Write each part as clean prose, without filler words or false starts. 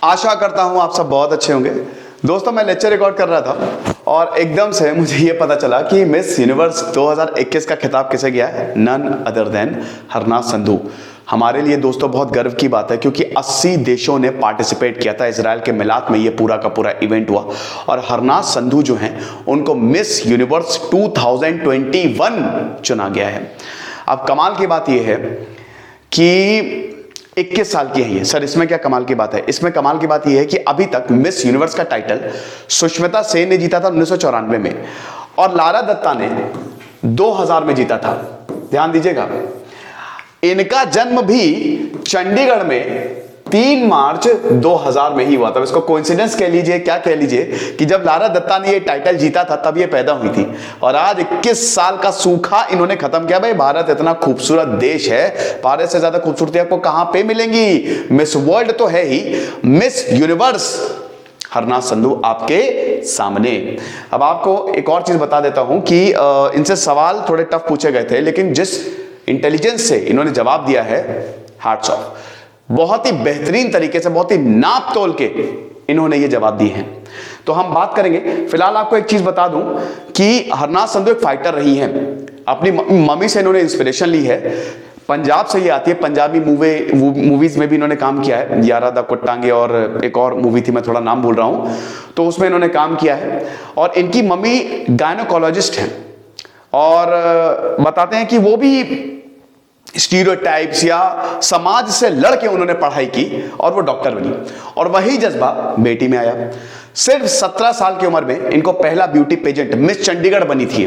आशा करता हूं आप सब बहुत अच्छे होंगे। दोस्तों, मैं लेक्चर रिकॉर्ड कर रहा था और एकदम से मुझे ये पता चला कि मिस यूनिवर्स 2021 का खिताब किसे गया है। None other than Harnaaz Sandhu. हमारे लिए दोस्तों बहुत गर्व की बात है क्योंकि 80 देशों ने पार्टिसिपेट किया था। इजराइल के मिलात में ये पूरा का पूरा इवेंट हुआ और हरनाज संधू जो हैं उनको मिस यूनिवर्स 2021 चुना गया है। अब कमाल की बात यह है कि 21 साल की है ये। सर, इसमें क्या कमाल की बात है? इसमें कमाल की बात ये है कि अभी तक मिस यूनिवर्स का टाइटल सुष्मिता सेन ने जीता था 1994 में और लारा दत्ता ने 2000 में जीता था। ध्यान दीजिएगा, इनका जन्म भी चंडीगढ़ में 3 मार्च 2000 में ही हुआ था। इसको कोइंसिडेंस कह लीजिए, क्या कह लीजिए, कि जब लारा दत्ता ने ये टाइटल जीता था तब ये पैदा हुई थी और आज 21 साल का सूखा इन्होंने खत्म किया। भाई, भारत इतना खूबसूरत देश है, भारत से ज्यादा खूबसूरती आपको कहां पे मिलेंगी? मिस वर्ल्ड तो है ही, मिस यूनिवर्स हरनाज संधू आपके सामने। अब आपको एक और चीज बता देता हूं कि इनसे सवाल थोड़े टफ पूछे गए थे, लेकिन जिस इंटेलिजेंस से इन्होंने जवाब दिया है, हैट्स ऑफ। बहुत ही बेहतरीन तरीके से, बहुत ही नाप तोल के इन्होंने ये जवाब दिए हैं। तो हम बात करेंगे। फिलहाल आपको एक चीज बता दूं कि हरनाज संधू एक फाइटर रही हैं। अपनी मम्मी से इन्होंने इंस्पिरेशन ली है। पंजाब से ये आती है, पंजाबी मूवीज में भी इन्होंने काम किया है। यारा दा कुट्टांगे और एक और मूवी थी, मैं थोड़ा नाम भूल रहा हूं, तो उसमें इन्होंने काम किया है। और इनकी मम्मी गायनोकोलॉजिस्ट हैं और बताते हैं कि वो भी स्टीरियोटाइप्स या समाज से लड़के उन्होंने पढ़ाई की और वो डॉक्टर बनी और वही जज्बा बेटी में आया। सिर्फ 17 साल की उम्र में इनको पहला ब्यूटी पेजेंट मिस चंडीगढ़ बनी थी।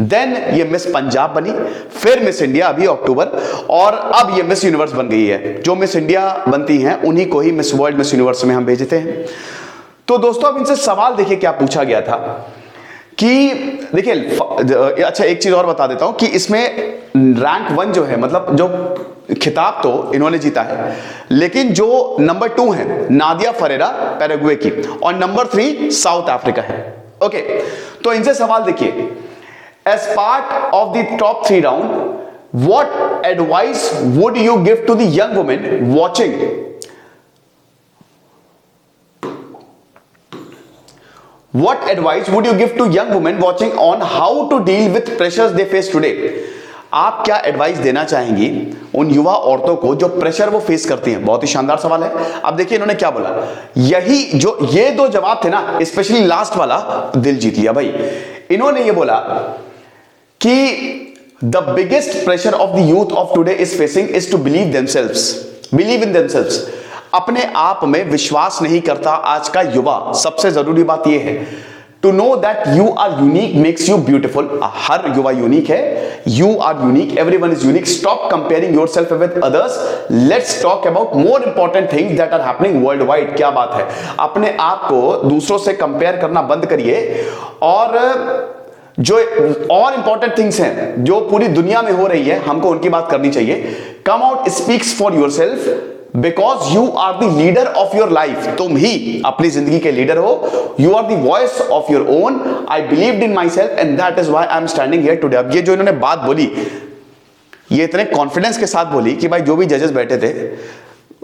देन ये मिस पंजाब बनी, फिर मिस इंडिया अभी अक्टूबर, और अब ये मिस यूनिवर्स बन गई है। जो मिस इंडिया बनती हैं उन्हीं को ही मिस वर्ल्ड, मिस यूनिवर्स में हम भेजते हैं। तो दोस्तों, अब इनसे सवाल देखिए क्या पूछा गया था कि देखिए, अच्छा एक चीज और बता देता हूं कि इसमें रैंक 1 जो है, मतलब जो खिताब तो इन्होंने जीता है, लेकिन जो नंबर 2 है नादिया फरेरा पैराग्वे की और नंबर 3 साउथ अफ्रीका है। ओके, तो इनसे सवाल देखिए, as part of the top 3 round what advice would you give to the young women watching? What advice would you give to young women watching on how to deal with pressures they face today? आप क्या advice देना चाहेंगी उन युवा औरतों को जो pressure वो फेस करती हैं? बहुत ही शानदार सवाल है। अब देखिए इन्होंने क्या बोला। यही जो ये 2 जवाब थे ना, स्पेशली लास्ट वाला दिल जीत लिया भाई। इन्होंने ये बोला कि the biggest pressure of the youth of today is facing is to believe in themselves. अपने आप में विश्वास नहीं करता आज का युवा। सबसे जरूरी बात यह है, to know that you are unique makes you beautiful. हर युवा यूनिक है, you are unique, everyone is unique. Stop comparing yourself with others, let's talk about more important things that are happening worldwide. क्या बात है, अपने आप को दूसरों से कंपेयर करना बंद करिए और जो और इंपॉर्टेंट थिंग्स हैं जो पूरी दुनिया में हो रही है, हमको उनकी बात करनी चाहिए। Come out speaks for yourself because you are the leader of your life. तुम ही अपनी जिंदगी के लीडर हो। You are the voice of your own. I believed in myself and that is why I am standing here today. अब ये जो इन्होंने बात बोली, ये इतने कॉन्फिडेंस के साथ बोली कि भाई जो भी जजेस बैठे थे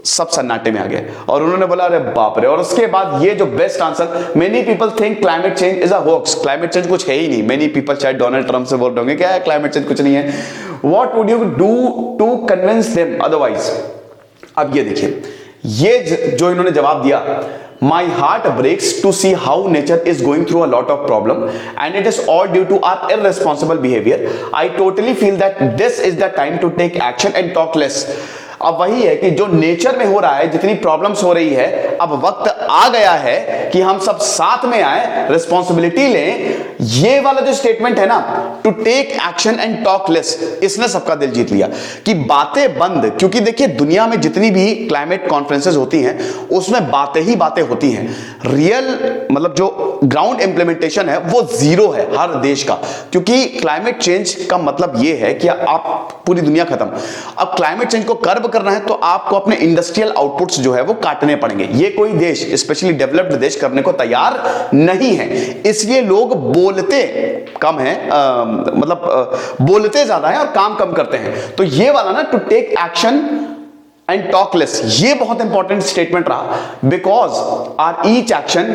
सब सन्नाटे में आ गए और उन्होंने बोला अरे बाप रे। और उसके बाद ये जो best answer, many people think climate change is a hoax. Climate change कुछ है ही नहीं। मेनी पीपल, शायद डोनाल्ड ट्रंप से बोल रहे होंगे क्या है क्लाइमेट चेंज कुछ नहीं है। What would you do to convince them otherwise? अब ये देखिए, ये जो इन्होंने जवाब दिया, My heart breaks to see how nature is going through a lot of problem and it is all due to our irresponsible behavior. I totally feel that this is the time to take action and talk less. अब वही है कि जो nature में हो रहा है, जितनी प्रॉब्लम्स हो रही है, अब वक्त आ गया है कि हम सब साथ में आए, रिस्पॉन्सिबिलिटी लें। ये वाला जो स्टेटमेंट है ना, to take action and talk less, इसने सबका दिल जीत लिया कि बातें बंद। क्योंकि देखिए दुनिया में जितनी भी क्लाइमेट कॉन्फ्रेंसेस होती हैं उसमें बातें ही बातें होती हैं। रियल मतलब जो ग्राउंड इंप्लीमेंटेशन है वो जीरो है हर देश का। क्योंकि क्लाइमेट चेंज का मतलब ये है कि आप पूरी दुनिया खत्म। अब क्लाइमेट चेंज को कर्ब करना है तो आपको अपने इंडस्ट्रियल आउटपुट्स जो है वो काटने पड़ेंगे। ये कोई देश, स्पेशली डेवलप्ड देश, करने को तैयार नहीं है। इसलिए लोग बोलते कम हैं, बोलते ज्यादा हैं और काम कम करते हैं। तो ये वाला ना, to take action and talk less. ये बहुत इंपॉर्टेंट स्टेटमेंट रहा, because our each action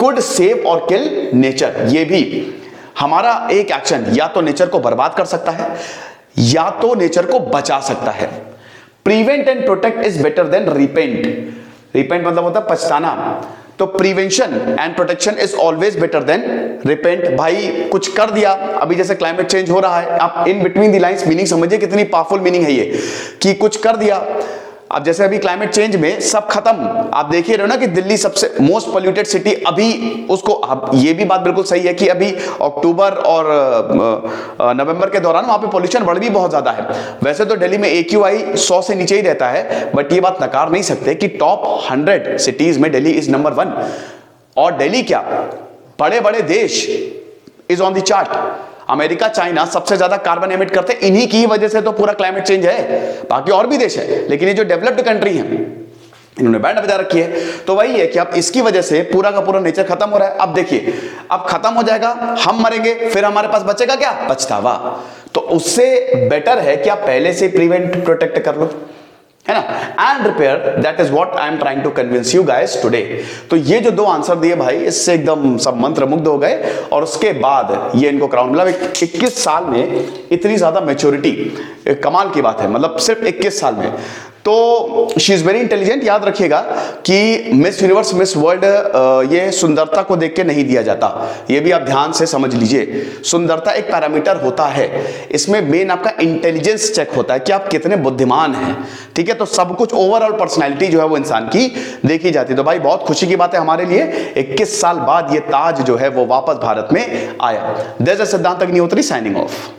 could save or kill nature. ये भी हमारा एक एक्शन या तो नेचर को बर्बाद कर सकता है या तो नेचर को बचा सकता है। Prevent and protect is better than repent. Repent मतलब होता है पछताना, तो prevention and protection is always better than repent. भाई कुछ कर दिया, अभी जैसे क्लाइमेट चेंज हो रहा है, आप in between the lines meaning समझिए कितनी पावरफुल मीनिंग है ये, कि कुछ कर दिया। अब जैसे अभी क्लाइमेट चेंज में सब खत्म, आप देखिए रहे हो ना कि दिल्ली सबसे मोस्ट पोल्यूटेड सिटी अभी, उसको अब ये भी बात बिल्कुल सही है कि अभी अक्टूबर और नवंबर के दौरान वहां पे पोल्यूशन बढ़ भी बहुत ज्यादा है। वैसे तो दिल्ली में AQI 100 से नीचे ही रहता है, बट ये बात नकार नहीं सकते कि टॉप 100 सिटीज में दिल्ली इज नंबर 1। और दिल्ली क्या, बड़े बड़े देश is on the chart. America, China सबसे ज्यादा कार्बन एमिट करते हैं, इन्हीं की वजह से तो पूरा क्लाइमेट चेंज है। बाकी और भी देश है, लेकिन ये जो डेवलप्ड कंट्री है इन्होंने बैंड बजा रखी है। तो वही है कि अब इसकी वजह से पूरा का पूरा नेचर खत्म हो रहा है। अब देखिए, अब खत्म हो जाएगा, हम मरेंगे, फिर हमारे पास बचेगा क्या, पछतावा। तो उससे बेटर है कि आप पहले से प्रिवेंट प्रोटेक्ट कर लो, है ना, and repair. That is what I am trying to convince you guys today. तो ये जो 2 आंसर दिए भाई, इससे एकदम सब मंत्र मुग्ध हो गए। और उसके बाद ये इनको क्राउन, मतलब 21 साल में इतनी ज्यादा मैच्योरिटी, कमाल की बात है, मतलब सिर्फ 21 साल में। तो शी इज वेरी इंटेलिजेंट। याद रखिएगा कि मिस यूनिवर्स, मिस वर्ल्ड ये सुंदरता को देख के नहीं दिया जाता, ये भी आप ध्यान से समझ लीजिए। सुंदरता एक पैरामीटर होता है, इसमें मेन आपका इंटेलिजेंस चेक होता है कि आप कितने बुद्धिमान हैं, ठीक है। तो सब कुछ ओवरऑल पर्सनैलिटी जो है वो इंसान की देखी जाती है। तो भाई बहुत खुशी की बात है हमारे लिए, 21 साल बाद ये ताज जो है वो वापस भारत में आया। दिस इज सिद्धांत अग्निहोत्री साइनिंग ऑफ।